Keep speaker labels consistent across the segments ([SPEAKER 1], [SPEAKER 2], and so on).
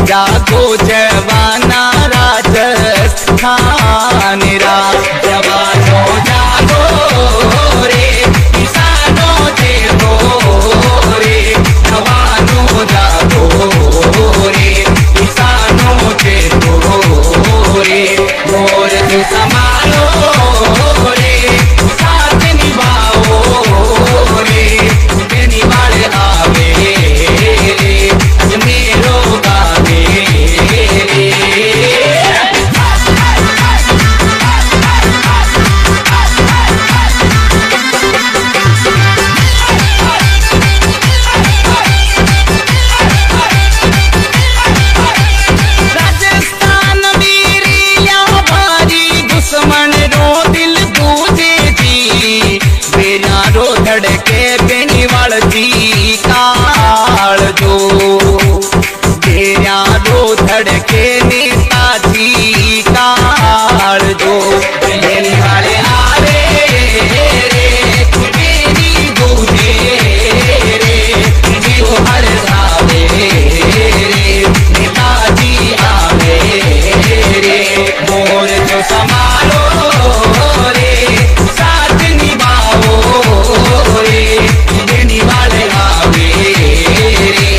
[SPEAKER 1] जागो जवाना राजस्थान रा जवानो जागो रे किसानो जागो रे जवानो जागो रे किसानो जागो रे मोर तू संभालो रे साथ निभाओ रे देनी वाले आवे रे अजमेरो गावे राजस्थान वीरिया भारी दुश्मन रो दिल दूजे जी बिना रो धड़के बेनी वाल जी काल जो बिना रो धड़के नेताजी काल जो बेनी वाले आवे रे बेनी दूजे रे जीव हर धावे रे नेताजी आवे रे मोर जो संभालो रे साथ निभाओ रे देनी वाले आवे रे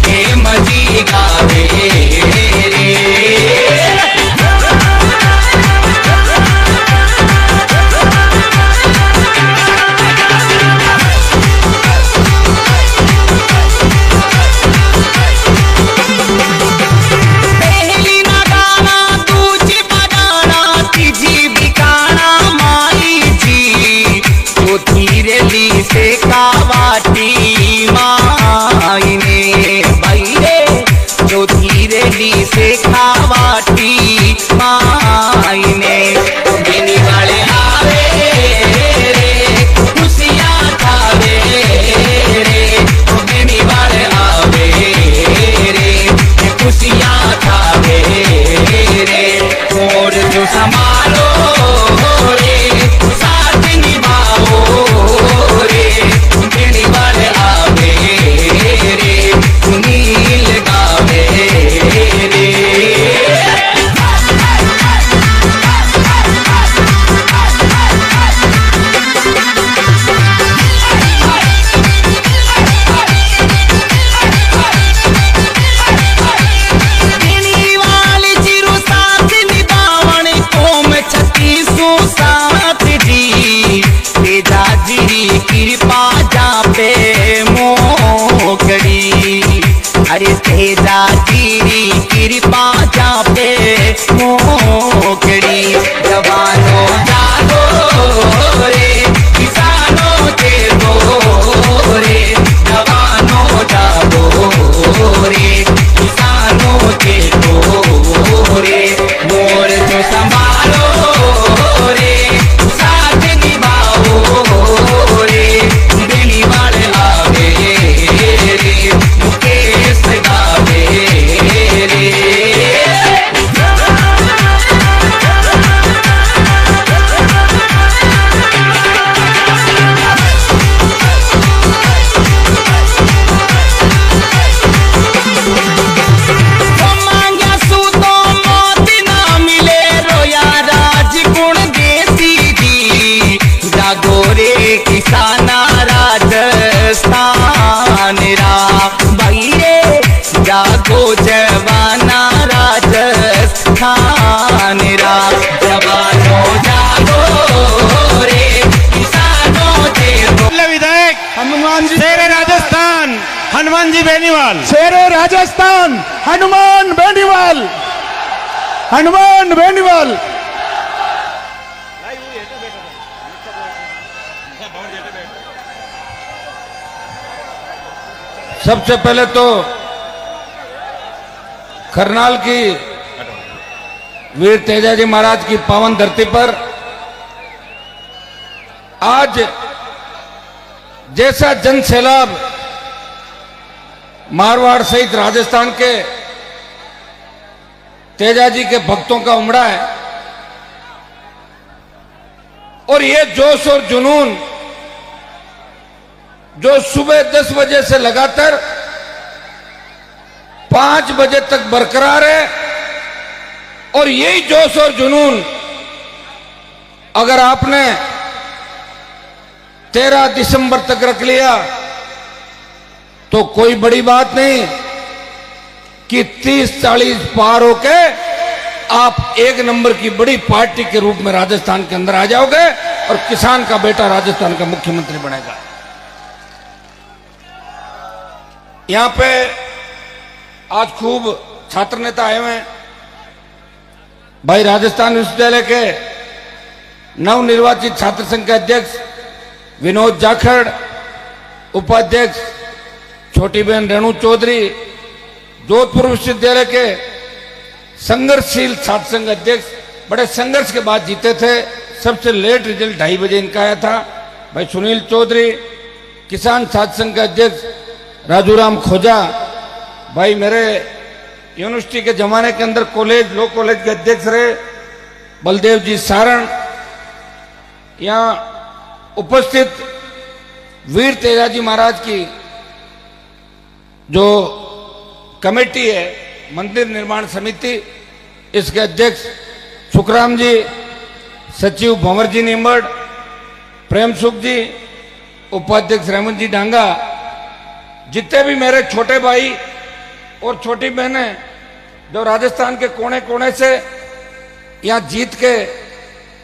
[SPEAKER 1] हेम जी गावे रे पहली ना गाना दूजी बजाना तीजी बिकाना माई जी चौथी रेली से कावाटी माई ने भाई रे चौथी रेली से कावाटी माई ने देने वाले आवे रे खुशियाँ खावे रे देने वाले आवे रे खुशियाँ खावे रे और जो संभालो रे साथ निभाओ रे देने वाले आवे रे सुनील गावे रे देनी वाली जीरो साथ निभावण कोम छत्तीसो साथ जी तेजा जी कृपा जा पे मोकड़ी अरे तेजा जी कृपा जा पे मोकड़ी जवानो जागो रे किसानो जागो रे जवानो जागो रे किसानो जागो रे मोर जो संभालो रे साथ निभाओ रे
[SPEAKER 2] हनुमान जी,
[SPEAKER 3] शेरे राजस्थान हनुमान जी बेनीवाल।
[SPEAKER 2] शेरे राजस्थान हनुमान बेनीवाल, हनुमान बेनीवाल।
[SPEAKER 4] सबसे पहले तो करनाल की वीर तेजाजी महाराज की पावन धरती पर आज जैसा जन सैलाब मारवाड़ सहित राजस्थान के तेजाजी के भक्तों का उमड़ा है और ये जोश और जुनून जो सुबह 10 बजे से लगातार 5 बजे तक बरकरार है और यही जोश और जुनून अगर आपने 13 दिसंबर तक रख लिया तो कोई बड़ी बात नहीं कि 30-40 पार होके आप एक नंबर की बड़ी पार्टी के रूप में राजस्थान के अंदर आ जाओगे और किसान का बेटा राजस्थान का मुख्यमंत्री बनेगा। यहां पे आज खूब छात्र नेता आए हुए हैं। भाई राजस्थान विश्वविद्यालय के नवनिर्वाचित छात्र संघ के अध्यक्ष विनोद जाखड़, उपाध्यक्ष छोटी बहन रेणु चौधरी, जोधपुर विश्वविद्यालय के संघर्षशील छात्र संघ अध्यक्ष, बड़े संघर्ष के बाद जीते थे, सबसे लेट रिजल्ट 2:30 बजे इनका आया था। भाई सुनील चौधरी, किसान छात्र संघ के अध्यक्ष राजूराम खोजा, भाई मेरे यूनिवर्सिटी के जमाने के अंदर कॉलेज लॉ कॉलेज के अध्यक्ष रहे बलदेव जी सारण, यहां उपस्थित वीर तेजाजी महाराज की जो कमेटी है मंदिर निर्माण समिति, इसके अध्यक्ष सुखराम जी, सचिव भंवर जी नीमड़, प्रेम सुख जी, उपाध्यक्ष रहमत जी डांगा, जितने भी मेरे छोटे भाई और छोटी बहनें जो राजस्थान के कोने कोने से यहाँ जीत के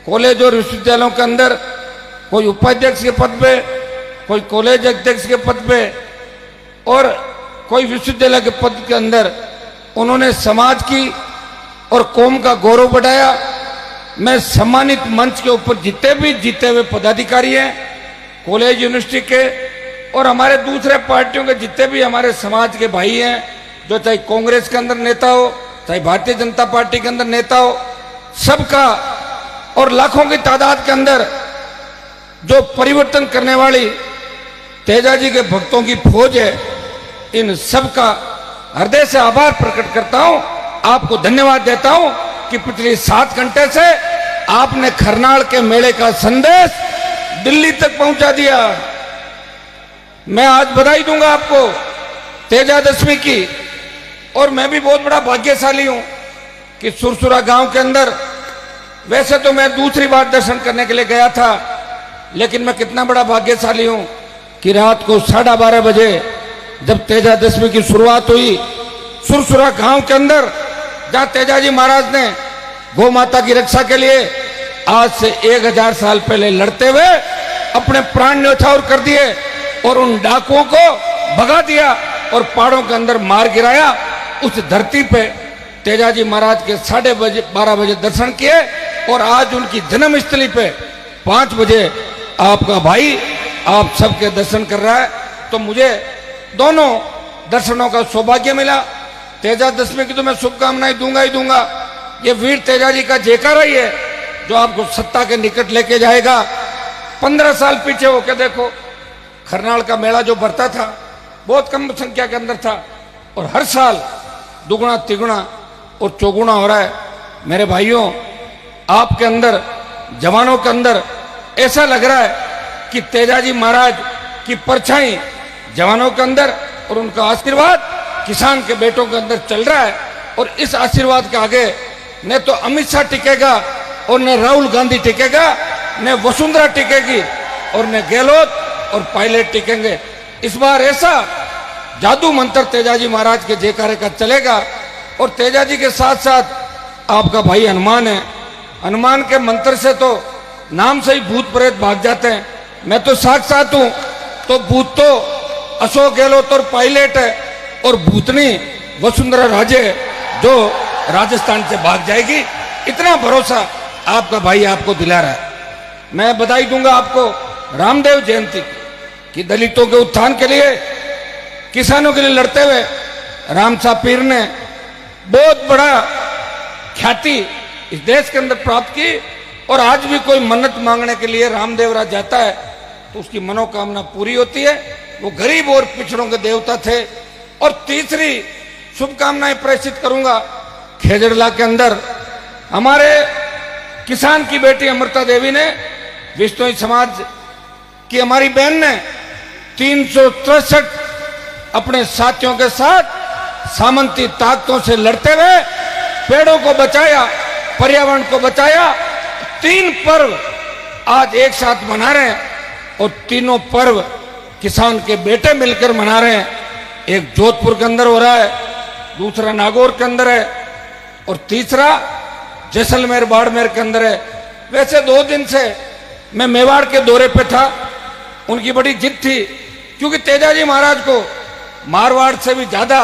[SPEAKER 4] कॉलेज और विश्वविद्यालयों के अंदर कोई उपाध्यक्ष के पद पे, कोई कॉलेज अध्यक्ष के पद पे और कोई विश्वविद्यालय के पद के अंदर उन्होंने समाज की और कौम का गौरव बढ़ाया। मैं सम्मानित मंच के ऊपर जितने भी जीते हुए पदाधिकारी हैं कॉलेज यूनिवर्सिटी के और हमारे दूसरे पार्टियों के जितने भी हमारे समाज के भाई हैं, जो चाहे कांग्रेस के अंदर नेता हो, चाहे भारतीय जनता पार्टी के अंदर नेता हो, सबका और लाखों की तादाद के अंदर जो परिवर्तन करने वाली तेजाजी के भक्तों की फौज है, इन सबका हृदय से आभार प्रकट करता हूं, आपको धन्यवाद देता हूं कि पिछले 7 घंटे से आपने खरनाल के मेले का संदेश दिल्ली तक पहुंचा दिया। मैं आज बधाई दूंगा आपको तेजादशमी की, और मैं भी बहुत बड़ा भाग्यशाली हूं कि सुरसुरा गांव के अंदर, वैसे तो मैं दूसरी बार दर्शन करने के लिए गया था, लेकिन मैं कितना बड़ा भाग्यशाली हूं कि रात को 12:30 बजे जब तेजादशमी की शुरुआत हुई सुरसुरा गांव के अंदर, जहां तेजाजी महाराज ने गौ माता की रक्षा के लिए आज से 1000 साल पहले लड़ते हुए अपने प्राण न्यौछावर कर दिए और उन डाकुओं को भगा दिया और पहाड़ों के अंदर मार गिराया, उस धरती पे तेजाजी महाराज के 12:30 बजे दर्शन किए और आज उनकी जन्मस्थली पे 5 बजे आपका भाई आप सबके दर्शन कर रहा है। तो मुझे दोनों दर्शनों का सौभाग्य मिला। तेजादशमी की तो मैं शुभकामनाएं दूंगा ही दूंगा। ये वीर तेजाजी का जयकारा ही है जो आपको सत्ता के निकट लेके जाएगा। 15 साल पीछे होके देखो, खरनाल का मेला जो बढ़ता था बहुत कम संख्या के अंदर था और हर साल दुगुना तिगुना और चौगुना हो रहा है। मेरे भाइयों, आपके अंदर, जवानों के अंदर ऐसा लग रहा है कि तेजाजी महाराज की परछाई जवानों के अंदर और उनका आशीर्वाद किसान के बेटों के अंदर चल रहा है। और इस आशीर्वाद के आगे न तो अमित शाह टिकेगा और न राहुल गांधी टिकेगा, न वसुंधरा टिकेगी और न गहलोत और पायलट टिकेंगे। इस बार ऐसा जादू मंत्र तेजाजी महाराज के जयकारे का चलेगा। और तेजाजी के साथ साथ आपका भाई हनुमान है। हनुमान के मंत्र से तो नाम से ही भूत प्रेत भाग जाते हैं। मैं तो साक्षात हूं तो भूत तो अशोक गहलोत और पायलट है, और भूतनी वसुंधरा राजे जो राजस्थान से भाग जाएगी। इतना भरोसा आपका भाई आपको दिला रहा है। मैं बधाई दूंगा आपको रामदेव जयंती की, दलितों के उत्थान के लिए, किसानों के लिए लड़ते हुए राम साहब पीर ने बहुत बड़ा ख्याति इस देश के अंदर प्राप्त की। और आज भी कोई मन्नत मांगने के लिए रामदेवराज जाता है तो उसकी मनोकामना पूरी होती है। वो गरीब और पिछड़ों के देवता थे। और तीसरी शुभकामनाएं प्रेषित करूंगा, खेजड़ला के अंदर हमारे किसान की बेटी अमृता देवी ने, विश्नोई समाज की हमारी बहन ने 363 अपने साथियों के साथ सामंती ताकतों से लड़ते हुए पेड़ों को बचाया, पर्यावरण को बचाया। 3 पर्व आज एक साथ मना रहे हैं, और तीनों पर्व किसान के बेटे मिलकर मना रहे हैं। एक जोधपुर के अंदर हो रहा है, दूसरा नागौर के अंदर है, और तीसरा जैसलमेर बाड़मेर के अंदर है। वैसे 2 दिन से मैं मेवाड़ के दौरे पे था। उनकी बड़ी जिद थी, क्योंकि तेजाजी महाराज को मारवाड़ से भी ज्यादा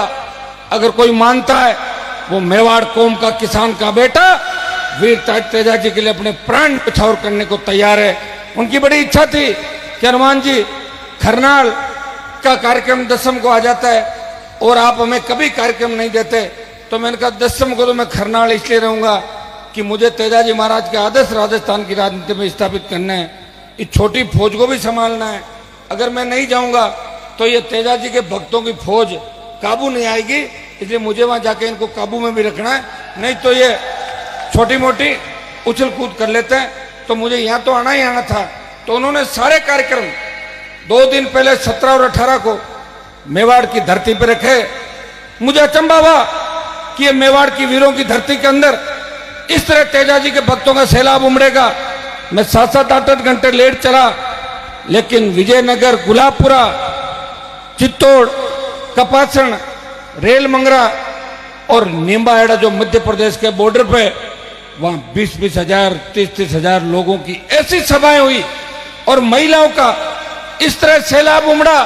[SPEAKER 4] अगर कोई मानता है, वो मेवाड़ कौम का किसान का बेटा वीर तेजाजी के लिए अपने प्राण न्यौछावर करने को तैयार है। उनकी बड़ी इच्छा थी कि हनुमान जी खरनाल का कार्यक्रम 10वीं को आ जाता है और आप हमें कभी कार्यक्रम नहीं देते। तो मैंने कहा 10वीं को तो मैं खरनाल इसलिए रहूंगा कि मुझे तेजाजी महाराज के आदर्श राजस्थान की राजनीति में स्थापित करना है, इस छोटी फौज को भी संभालना है। अगर मैं नहीं जाऊंगा तो ये तेजाजी के भक्तों की फौज काबू नहीं आएगी, इसलिए मुझे वहां जाके इनको काबू में भी रखना है, नहीं तो ये छोटी मोटी उछल कूद कर लेते हैं। तो मुझे यहाँ तो आना ही आना था। तो उन्होंने सारे कार्यक्रम 2 दिन पहले 17 और 18 को मेवाड़ की धरती पर रखे। मुझे अचंभा हुआ कि ये मेवाड़ की वीरों की धरती के अंदर इस तरह तेजाजी के भक्तों का सैलाब उमड़ेगा। मैं 7-7, 8-8 घंटे लेट चला, लेकिन विजयनगर, गुलाबपुरा, चित्तौड़, कपासण, रेल मंगरा और नीमबाहेड़ा जो मध्य प्रदेश के बॉर्डर पे, वहां 20-20 हजार, 30-30 हजार लोगों की ऐसी सभाएं हुई और महिलाओं का इस तरह सैलाब उमड़ा।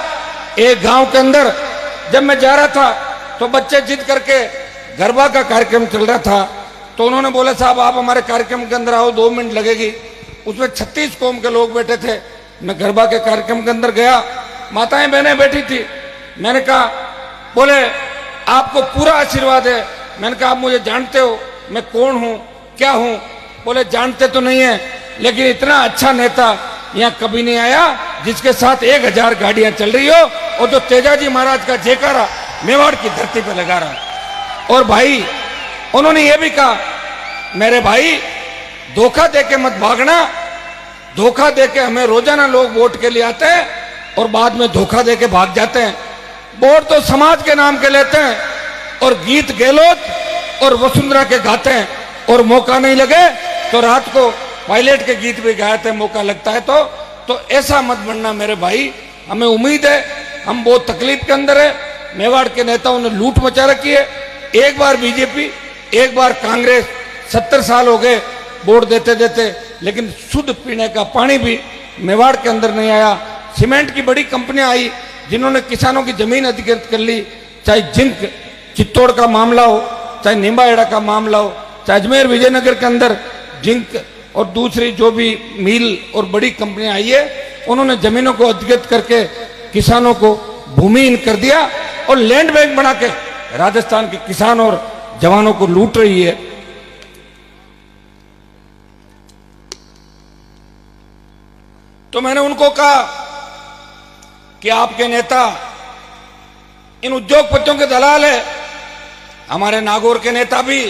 [SPEAKER 4] एक गांव के अंदर जब मैं जा रहा था तो बच्चे जिद करके गरबा का कार्यक्रम चल रहा था, तो उन्होंने बोला साहब आप हमारे कार्यक्रम के अंदर आओ, 2 मिनट लगेगी। उसमें 36 कौम के लोग बैठे थे। मैं गरबा के कार्यक्रम के अंदर गया, माताएं बहनें बैठी थी। मैंने कहा, बोले आपको पूरा आशीर्वाद है। मैंने कहा आप मुझे जानते हो, मैं कौन हूं, क्या हूं? बोले जानते तो नहीं है, लेकिन इतना अच्छा नेता यहाँ कभी नहीं आया जिसके साथ 1000 गाड़ियां चल रही हो और जो तेजाजी महाराज का जयकारा मेवाड़ की धरती पर लगा रहा। और भाई उन्होंने ये भी कहा, मेरे भाई धोखा देके मत भागना। धोखा देके हमें रोजाना लोग वोट के लिए आते हैं और बाद में धोखा देके भाग जाते हैं। वोट तो समाज के नाम के लेते हैं और गीत गहलोत और वसुंधरा के गाते हैं, और मौका नहीं लगे तो रात को पायलट के गीत भी गाते हैं, मौका लगता है तो ऐसा मत बनना मेरे भाई। हमें उम्मीद है, हम बहुत तकलीफ के अंदर है। मेवाड़ के नेताओं ने लूट मचा रखी है। एक बार बीजेपी, एक बार कांग्रेस, 70 साल हो गए वोट देते देते, लेकिन शुद्ध पीने का पानी भी मेवाड़ के अंदर नहीं आया। सीमेंट की बड़ी कंपनियां आई जिन्होंने किसानों की जमीन अधिकृत कर ली, चाहे जिंक चित्तौड़ का मामला हो, चाहे नीमबाहेड़ा का मामला हो, चाहे अजमेर विजयनगर के अंदर जिंक और दूसरी जो भी मिल और बड़ी कंपनियां आई है, उन्होंने जमीनों को अधिकृत करके किसानों को भूमिहीन कर दिया और लैंड बैंक बना के राजस्थान के किसान और जवानों को लूट रही है। तो मैंने उनको कहा कि आपके नेता इन उद्योगपतियों के दलाल है। हमारे नागौर के नेता भी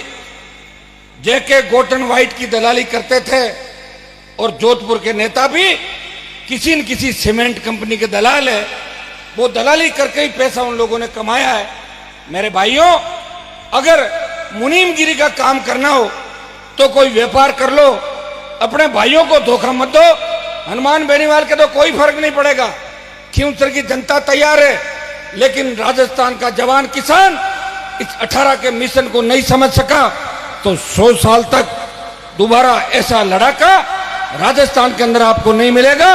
[SPEAKER 4] जेके गोटन वाइट की दलाली करते थे और जोधपुर के नेता भी किसी न किसी सीमेंट कंपनी के दलाल है। वो दलाली करके ही पैसा उन लोगों ने कमाया है। मेरे भाइयों, अगर मुनीमगिरी का काम करना हो तो कोई व्यापार कर लो, अपने भाइयों को धोखा मत दो। हनुमान बेनीवाल के तो कोई फर्क नहीं पड़ेगा, खींवसर की जनता तैयार है, लेकिन राजस्थान का जवान किसान इस 18 के मिशन को नहीं समझ सका तो 100 साल तक दोबारा ऐसा लड़ाका राजस्थान के अंदर आपको नहीं मिलेगा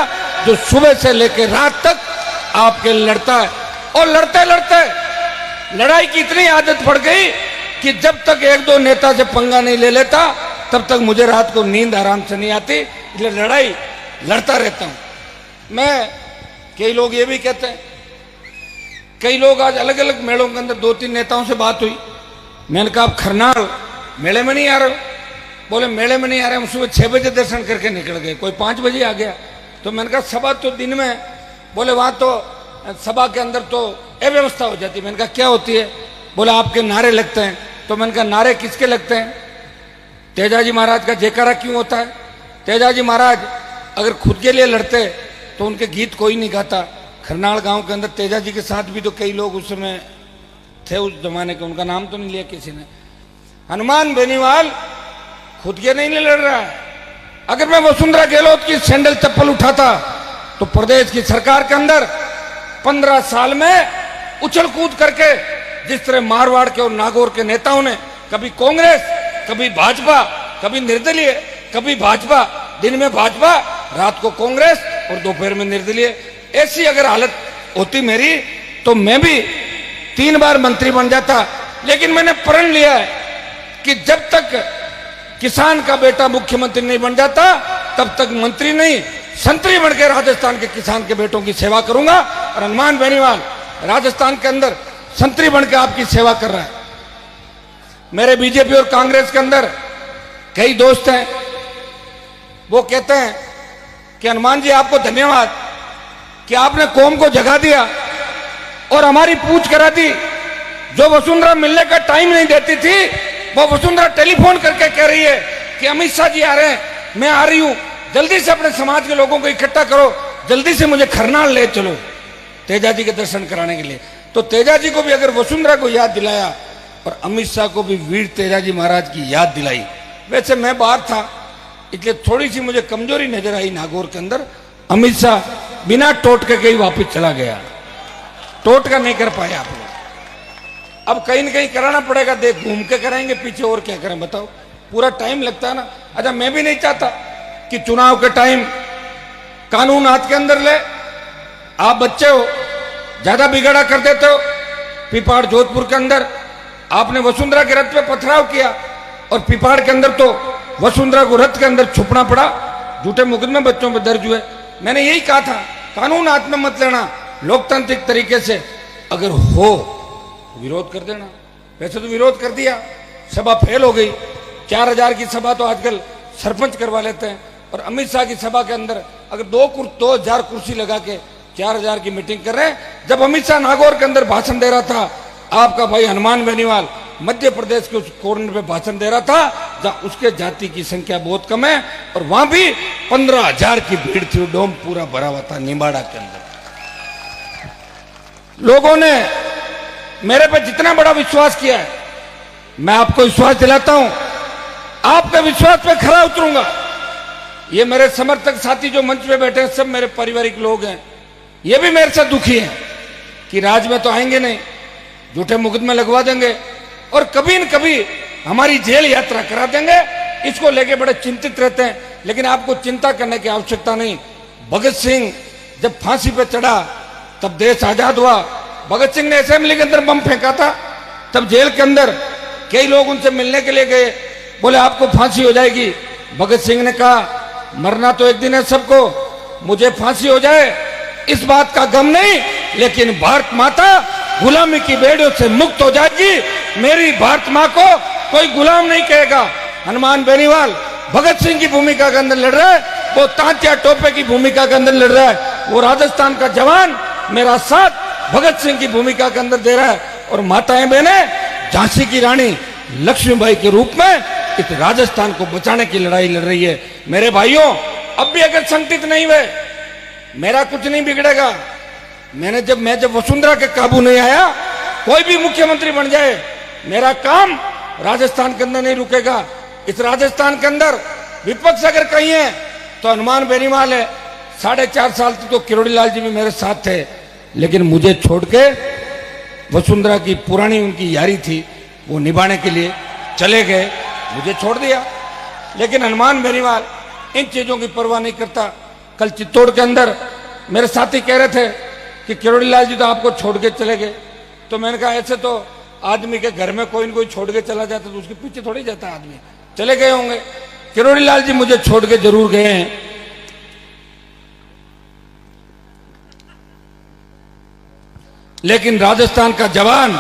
[SPEAKER 4] जो सुबह से लेकर रात तक आपके लिए लड़ता है। और लड़ते लड़ते लड़ाई की इतनी आदत पड़ गई कि जब तक एक दो नेता से पंगा नहीं ले लेता तब तक मुझे रात को नींद आराम से नहीं आती, इसलिए लड़ाई लड़ता रहता हूं मैं। कई लोग ये भी कहते हैं, कई लोग आज अलग अलग मेलों के अंदर 2-3 नेताओं से बात हुई, मैंने कहा आप खरनाल मेले में नहीं आ रहे हो? बोले मेले में नहीं आ रहे, हम सुबह 6 बजे दर्शन करके निकल गए, कोई 5 बजे आ गया। तो मैंने कहा सभा तो दिन में, बोले वहां तो सभा के अंदर तो अव्यवस्था हो जाती है। मैंने कहा क्या होती है? बोले आपके नारे लगते हैं। तो मैंने कहा नारे किसके लगते हैं? तेजाजी महाराज का जयकारा क्यों होता है? तेजाजी महाराज अगर खुद के लिए लड़ते तो उनके गीत कोई नहीं गाता। खरनाल गांव के अंदर तेजाजी के साथ भी तो कई लोग उस समय थे, उस जमाने के, उनका नाम तो नहीं लिया किसी ने। हनुमान बेनीवाल खुद के नहीं लड़ रहा है। अगर मैं वसुंधरा गहलोत की सैंडल चप्पल उठाता तो प्रदेश की सरकार के अंदर 15 साल में उछल कूद करके, जिस तरह मारवाड़ के और नागौर के नेताओं ने कभी कांग्रेस, कभी भाजपा, कभी निर्दलीय, कभी भाजपा, दिन में भाजपा, रात को कांग्रेस और दोपहर में निर्दलीय, ऐसी अगर हालत होती मेरी तो मैं भी 3 बार मंत्री बन जाता। लेकिन मैंने प्रण लिया है कि जब तक किसान का बेटा मुख्यमंत्री नहीं बन जाता तब तक मंत्री नहीं, संतरी बनकर राजस्थान के किसान के बेटों की सेवा करूंगा। और हनुमान बेनीवाल राजस्थान के अंदर संतरी बनकर आपकी सेवा कर रहा है। मेरे बीजेपी और कांग्रेस के अंदर कई दोस्त हैं, वो कहते हैं कि हनुमान जी आपको धन्यवाद कि आपने कौम को जगा दिया और हमारी पूछ करा दी। जो वसुंधरा मिलने का टाइम नहीं देती थी वो वसुंधरा टेलीफोन करके कह रही है कि अमित शाह जी आ रहे हैं, मैं आ रही हूं, जल्दी से अपने समाज के लोगों को इकट्ठा करो, जल्दी से मुझे खरनाल ले चलो तेजाजी के दर्शन कराने के लिए। तो तेजाजी को भी अगर वसुंधरा को याद दिलाया और अमित शाह को भी वीर तेजाजी महाराज की याद दिलाई। वैसे मैं बाहर था इसलिए थोड़ी सी मुझे कमजोरी नजर आई नागौर के अंदर। अमित शाह बिना टोटके के ही वापिस चला गया, टोटका नहीं कर पाए आप लोग। अब कहीं न कहीं कराना पड़ेगा, देख घूम के कराएंगे पीछे, और क्या करें बताओ, पूरा टाइम लगता है ना। अच्छा मैं भी नहीं चाहता कि चुनाव के टाइम कानून हाथ के अंदर ले। आप बच्चे हो, ज्यादा बिगड़ा कर देते हो। पिपाड़ जोधपुर के अंदर आपने वसुंधरा के रथ पे पथराव किया और पिपाड़ के अंदर तो वसुंधरा को रथ के अंदर छुपना पड़ा, झूठे मुकदमे बच्चों पर दर्ज हुए। मैंने यही कहा था कानून हाथ में मत लेना, लोकतांत्रिक तरीके से अगर हो विरोध कर देना। वैसे तो विरोध कर दिया, सभा फेल हो गई। 4000 की सभा तो आजकल सरपंच करवा लेते हैं। और अमित शाह की सभा के अंदर अगर 2000 कुर्सी लगा के 4000 की मीटिंग कर रहे हैं। जब अमित शाह नागौर के अंदर भाषण दे रहा था, आपका भाई हनुमान बेनीवाल मध्य प्रदेश के उस कॉर्नर पे भाषण दे रहा था जहां उसके जाति की संख्या बहुत कम है, और वहां भी 15,000 की भीड़ थी, डोम पूरा भरा हुआ था निम्बाड़ा के अंदर। लोगों ने मेरे पे जितना बड़ा विश्वास किया है, मैं आपको विश्वास दिलाता हूं आपके विश्वास पे खरा उतरूंगा। ये मेरे समर्थक साथी जो मंच पे बैठे हैं सब मेरे पारिवारिक लोग हैं, ये भी मेरे से दुखी हैं कि राज में तो आएंगे नहीं, झूठे मुकदमे लगवा देंगे और कभी न कभी हमारी जेल यात्रा करा देंगे। इसको लेके बड़े चिंतित रहते हैं, लेकिन आपको चिंता करने की आवश्यकता नहीं। भगत सिंह जब फांसी पे चढ़ा तब देश आजाद हुआ। भगत सिंह ने असेंबली के अंदर बम फेंका था, तब जेल के अंदर कई लोग उनसे मिलने के लिए गए, बोले आपको फांसी हो जाएगी। भगत सिंह ने कहा मरना तो एक दिन है सबको, मुझे फांसी हो जाए इस बात का गम नहीं, लेकिन भारत माता गुलामी की बेड़ियों से मुक्त हो जाएगी। मेरी भारत मां को कोई गुलाम नहीं कहेगा। हनुमान बेनीवाल भगत सिंह की भूमिका के अंदर लड़ रहा है, वो तांत्या टोपे की भूमिका के अंदर लड़ रहा है, वो राजस्थान का जवान मेरा साथ भगत सिंह की भूमिका के अंदर दे रहा है। और माताएं बहनें झांसी की रानी लक्ष्मीबाई के रूप में इस राजस्थान को बचाने की लड़ाई लड़ रही है। मेरे भाइयों, अब भी अगर संगठित नहीं हुए मेरा कुछ नहीं बिगड़ेगा। मैं जब वसुंधरा के काबू नहीं आया, कोई भी मुख्यमंत्री बन जाए, मेरा काम राजस्थान के अंदर नहीं रुकेगा। इस राजस्थान के अंदर विपक्ष अगर कहीं है तो हनुमान बेनीवाल है। 4.5 साल तक तो किरोड़ी लाल जी भी मेरे साथ थे, लेकिन मुझे छोड़ के वसुंधरा की पुरानी उनकी यारी थी वो निभाने के लिए चले गए, मुझे छोड़ दिया। लेकिन हनुमान बेनीवाल इन चीजों की परवाह नहीं करता। कल चित्तौड़ के अंदर मेरे साथी कह रहे थे कि किरोड़ी लाल जी तो आपको छोड़ के चले गए। तो मैंने कहा ऐसे तो आदमी के घर में कोई न कोई छोड़ के चला जाता तो उसके पीछे थोड़ी जाता आदमी, चले गए होंगे। किरोड़ी लाल जी मुझे छोड़ के जरूर गए हैं, लेकिन राजस्थान का जवान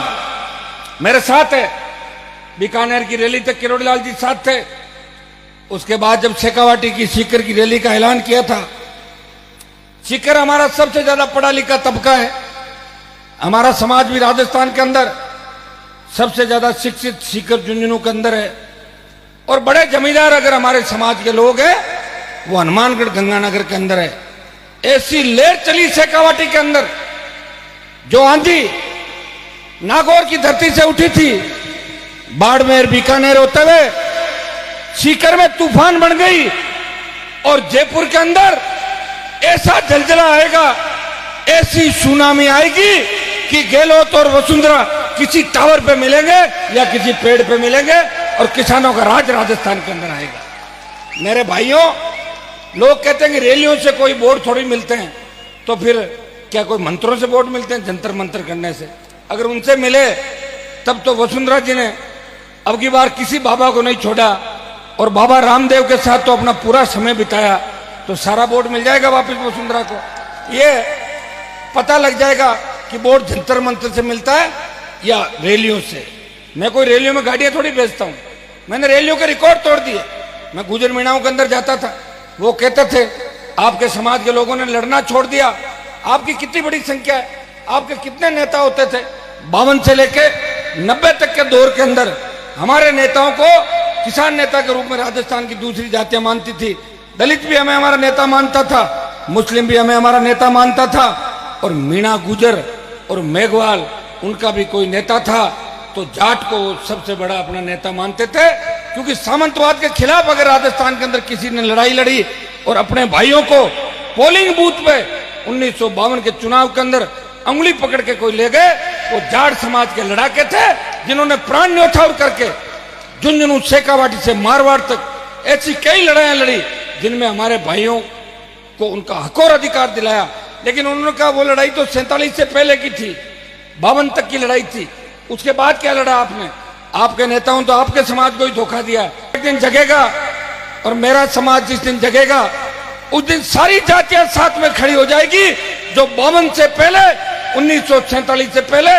[SPEAKER 4] मेरे साथ है। बीकानेर की रैली तक किरोड़ी लाल जी साथ थे। उसके बाद जब शेखावाटी की सीकर की रैली का ऐलान किया था, सीकर हमारा सबसे ज्यादा पढ़ा लिखा तबका है, हमारा समाज भी राजस्थान के अंदर सबसे ज्यादा शिक्षित सीकर झुंझुनू के अंदर है। और बड़े जमींदार अगर हमारे समाज के लोग हैं वो हनुमानगढ़ गंगानगर के अंदर है। ऐसी लहर चली शेखावाटी के अंदर, जो आंधी नागौर की धरती से उठी थी, बाड़मेर बीकानेर होते हुए सीकर में तूफान बन गई। और जयपुर के अंदर ऐसा जलजला आएगा, ऐसी सुनामी आएगी कि गहलोत और वसुंधरा किसी टावर पे मिलेंगे या किसी पेड़ पे मिलेंगे और किसानों का राज राजस्थान के अंदर आएगा। मेरे भाइयों, लोग कहते हैं कि रैलियों से कोई वोट थोड़ी मिलते हैं, तो फिर क्या कोई मंत्रों से वोट मिलते हैं? जंतर मंतर करने से अगर उनसे मिले तब तो वसुंधरा जी ने अब की बार किसी बाबा को नहीं छोड़ा और बाबा रामदेव के साथ तो अपना पूरा समय बिताया, तो सारा वोट मिल जाएगा वापस वसुंधरा को। ये पता लग जाएगा कि वोट जंतर मंतर से मिलता है या रैलियों से। मैं कोई रैलियों में गाड़ियां थोड़ी बेचता हूं, मैंने रैलियों के रिकॉर्ड तोड़ दिए। मैं गुजर मीणाओं के अंदर जाता था, वो कहते थे आपके समाज के लोगों ने लड़ना छोड़ दिया, आपकी कितनी बड़ी संख्या है, आपके कितने नेता होते थे। 52 से लेके 90 तक के दौर के अंदर हमारे नेताओं को किसान नेता के रूप में राजस्थान की दूसरी जातियां मानती थी। दलित भी हमें हमारा नेता मानता था, मुस्लिम भी हमें हमारा नेता मानता था, और मीणा गुजर और मेघवाल उनका भी कोई नेता था, तो जाट को सबसे बड़ा अपना नेता मानते थे। क्योंकि सामंतवाद के खिलाफ अगर राजस्थान के अंदर किसी ने लड़ाई लड़ी और अपने भाइयों को पोलिंग बूथ पे 1952 के चुनाव के अंदर अंगुली पकड़ के कोई ले गए, वो जाट समाज के लड़ाके थे, जिन्होंने प्राण न्यौछावर करके झुंझुनू शेखावाटी से मारवाड़ तक ऐसी कई लड़ाइयां लड़ी जिनमें हमारे भाइयों को उनका हक और अधिकार दिलाया। लेकिन उन्होंने कहा वो लड़ाई तो 47 से पहले की थी, 52 तक की लड़ाई थी, उसके बाद क्या लड़ा आपने? आपके नेताओं तो आपके समाज को ही धोखा दिया। एक दिन जगेगा और मेरा समाज जिस दिन जगेगा उस दिन सारी जातियां साथ में खड़ी हो जाएगी, जो 52 से पहले 1947 से पहले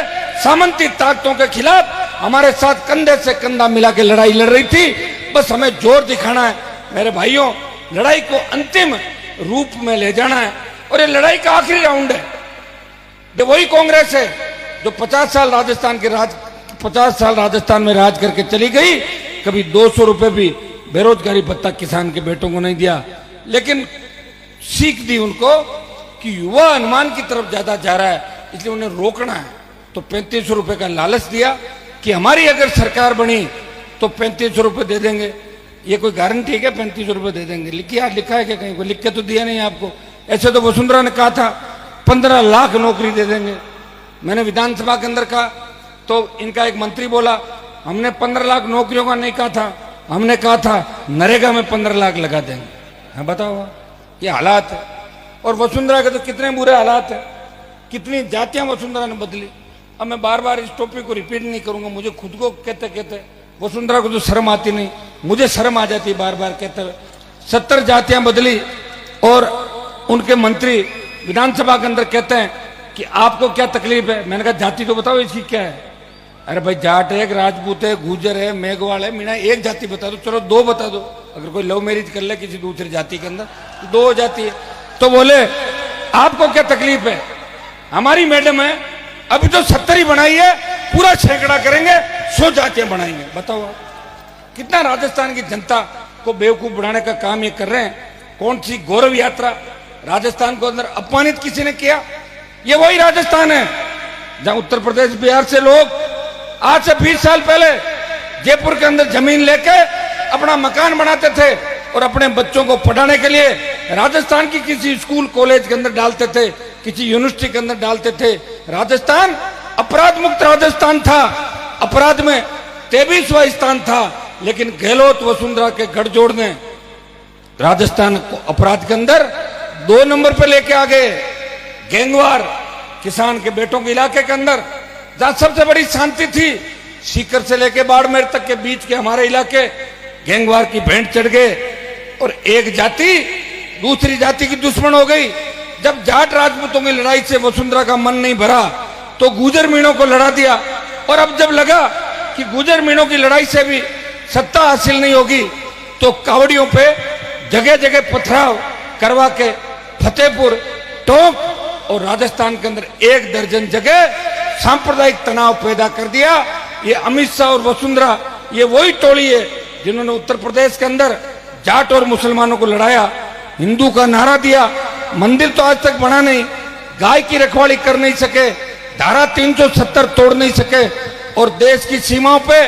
[SPEAKER 4] सामंती ताकतों के खिलाफ हमारे साथ कंधे से कंधा मिला के लड़ाई लड़ रही थी। बस हमें जोर दिखाना है मेरे भाइयों, लड़ाई को अंतिम रूप में ले जाना है। और ये लड़ाई का आखिरी राउंड है। ये वही कांग्रेस है जो 50 साल राजस्थान में राज करके चली गई, कभी 200 रुपए भी बेरोजगारी भत्ता किसान के बेटों को नहीं दिया, लेकिन सीख दी उनको कि युवा हनुमान की तरफ ज्यादा जा रहा है, इसलिए उन्हें रोकना है। तो 3500 रुपए का लालच दिया कि हमारी अगर सरकार बनी तो 3500 रुपए दे देंगे। ये कोई गारंटी है क्या 3500 रुपए दे देंगे? लिखा है क्या कहीं? कोई लिख के तो दिया नहीं आपको। ऐसे तो वसुंधरा ने कहा था 15 लाख नौकरी दे देंगे। मैंने विधानसभा के अंदर कहा तो इनका एक मंत्री बोला हमने 15 लाख नौकरियों का नहीं कहा था, हमने कहा था नरेगा में 15 लाख लगा देंगे। हाँ बताओ, ये हालात है। और वसुंधरा के तो कितने बुरे हालात है, कितनी जातियां वसुंधरा ने बदली। अब मैं बार बार इस टॉपिक को रिपीट नहीं करूंगा, मुझे खुद को कहते कहते वसुंधरा को तो शर्म आती नहीं, मुझे शर्म आ जाती बार बार कहते हुए। 70 जातियां बदली और उनके मंत्री विधानसभा के अंदर कहते हैं कि आपको क्या तकलीफ है। मैंने कहा जाति तो बताओ इसकी क्या है। अरे भाई जाट है, राजपूत है, गुजर है, मेघवाल है, मीणा, एक जाति बता दो, चलो 2 बता दो। अगर कोई लव मैरिज कर ले किसी दूसरी जाति के अंदर तो 2 हो जाती है। तो बोले आपको क्या तकलीफ है, हमारी मैडम है, अभी तो 70 ही बनाई है, पूरा सैकड़ा करेंगे, 100 जातियां बनाएंगे। बताओ कितना राजस्थान की जनता को बेवकूफ बनाने का काम ये कर रहे हैं। कौन सी गौरव यात्रा राजस्थान को अंदर अपमानित किसी ने किया? ये वही राजस्थान है जहां उत्तर प्रदेश बिहार से लोग आज से 20 साल पहले जयपुर के अंदर जमीन लेके अपना मकान बनाते थे और अपने बच्चों को पढ़ाने के लिए राजस्थान की किसी स्कूल कॉलेज के अंदर डालते थे, किसी यूनिवर्सिटी के अंदर डालते थे। राजस्थान अपराध मुक्त राजस्थान था, अपराध में 23वां स्थान था, लेकिन गहलोत वसुंधरा के गठजोड़ ने राजस्थान को अपराध के अंदर 2 नंबर पर लेके आ गए। गैंगवार किसान के बेटों के इलाके के अंदर जहां सबसे बड़ी शांति थी, सीकर से लेके बाड़मेर तक के बीच के हमारे इलाके गैंगवार की भेंट चढ़ गए और एक जाति दूसरी जाति की दुश्मन हो गई। जब जाट राजपूतों की लड़ाई से वसुंधरा का मन नहीं भरा तो गुजर मीणों को लड़ा दिया, और अब जब लगा कि गुजर मीणों की लड़ाई से भी सत्ता हासिल नहीं होगी तो कावड़ियों पे जगह जगह पथराव करवा के फतेहपुर, टोंक और राजस्थान के अंदर 1 दर्जन जगह सांप्रदायिक तनाव पैदा कर दिया। ये अमित शाह और वसुंधरा ये वही टोली है जिन्होंने उत्तर प्रदेश के अंदर जाट और मुसलमानों को लड़ाया, हिंदू का नारा दिया, मंदिर तो आज तक बना नहीं, गाय की रखवाली कर नहीं सके, धारा 370 तोड़ नहीं सके, और देश की सीमाओं पे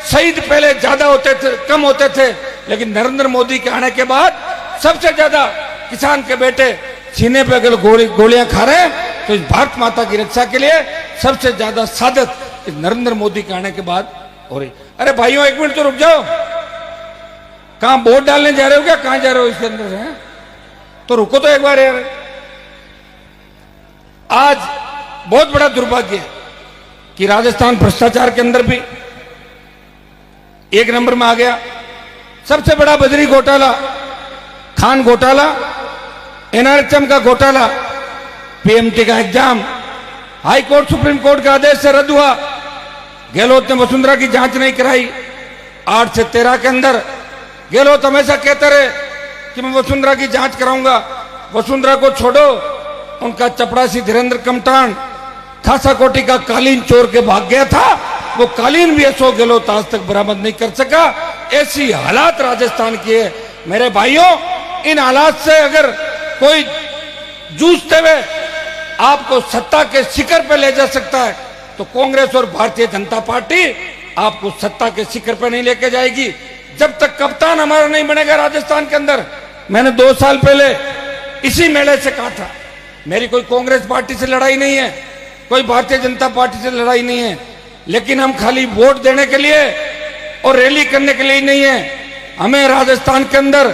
[SPEAKER 4] शहीद पहले ज्यादा होते थे कम होते थे, लेकिन नरेंद्र मोदी के आने के बाद सबसे ज्यादा किसान के बेटे सीने पे अगर गोलियां खा रहे हैं तो इस भारत माता की रक्षा के लिए सबसे ज्यादा सादत इस नरेंद्र मोदी के आने के बाद हो रही। अरे भाइयों 1 मिनट तो रुक जाओ, कहां वोट डालने जा रहे हो, क्या कहां जा रहे हो इसके अंदर है? तो रुको तो एक बार यार। आज बहुत बड़ा दुर्भाग्य है कि राजस्थान भ्रष्टाचार के अंदर भी 1 नंबर में आ गया। सबसे बड़ा बजरी घोटाला, खान घोटाला, एनआरएचएम का घोटाला, पीएमटी का exam high court supreme court के आदेश से रद्द हुआ। गहलोत ने वसुंधरा की जांच नहीं कराई। 8 से 13 के अंदर गहलोत हमेशा कहते रहे कि मैं वसुंधरा की जांच कराऊंगा। वसुंधरा को छोड़ो, उनका चपड़ासी धीरेन्द्र कमटान खासा कोटी का कालीन चोर के भाग गया था, वो कालीन भी अशोक गहलोत आज तक बरामद नहीं कर सका। ऐसी हालात राजस्थान की है। मेरे भाइयों, इन हालात से अगर कोई जूझते हुए आपको सत्ता के शिखर पे ले जा सकता है तो कांग्रेस और भारतीय जनता पार्टी आपको सत्ता के शिखर पे नहीं लेके जाएगी जब तक कप्तान हमारा नहीं बनेगा राजस्थान के अंदर। मैंने 2 साल पहले इसी मेले से कहा था, मेरी कोई कांग्रेस पार्टी से लड़ाई नहीं है, कोई भारतीय जनता पार्टी से लड़ाई नहीं है, लेकिन हम खाली वोट देने के लिए और रैली करने के लिए नहीं है। हमें राजस्थान के अंदर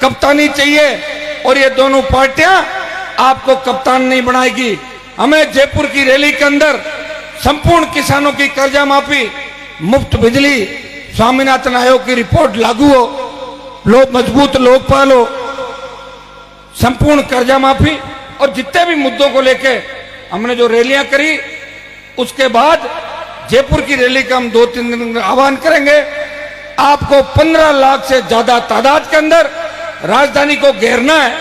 [SPEAKER 4] कप्तानी चाहिए और ये दोनों पार्टियां आपको कप्तान नहीं बनाएगी। हमें जयपुर की रैली के अंदर संपूर्ण किसानों की कर्जा माफी, मुफ्त बिजली, स्वामीनाथन आयोग की रिपोर्ट लागू हो, लोग मजबूत लोकपाल हो, संपूर्ण कर्जा माफी और जितने भी मुद्दों को लेके हमने जो रैलियां करी, उसके बाद जयपुर की रैली का हम 2-3 दिन में आह्वान करेंगे। आपको 15 लाख से ज्यादा तादाद के अंदर राजधानी को घेरना है।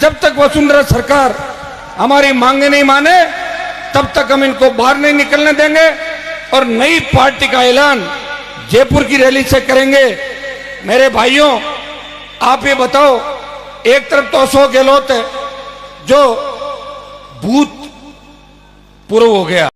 [SPEAKER 4] जब तक वसुंधरा सरकार हमारी मांगे नहीं माने तब तक हम इनको बाहर नहीं निकलने देंगे और नई पार्टी का ऐलान जयपुर की रैली से करेंगे। मेरे भाइयों, आप ये बताओ, एक तरफ तो अशोक गहलोत है जो भूत पूर्व हो गया,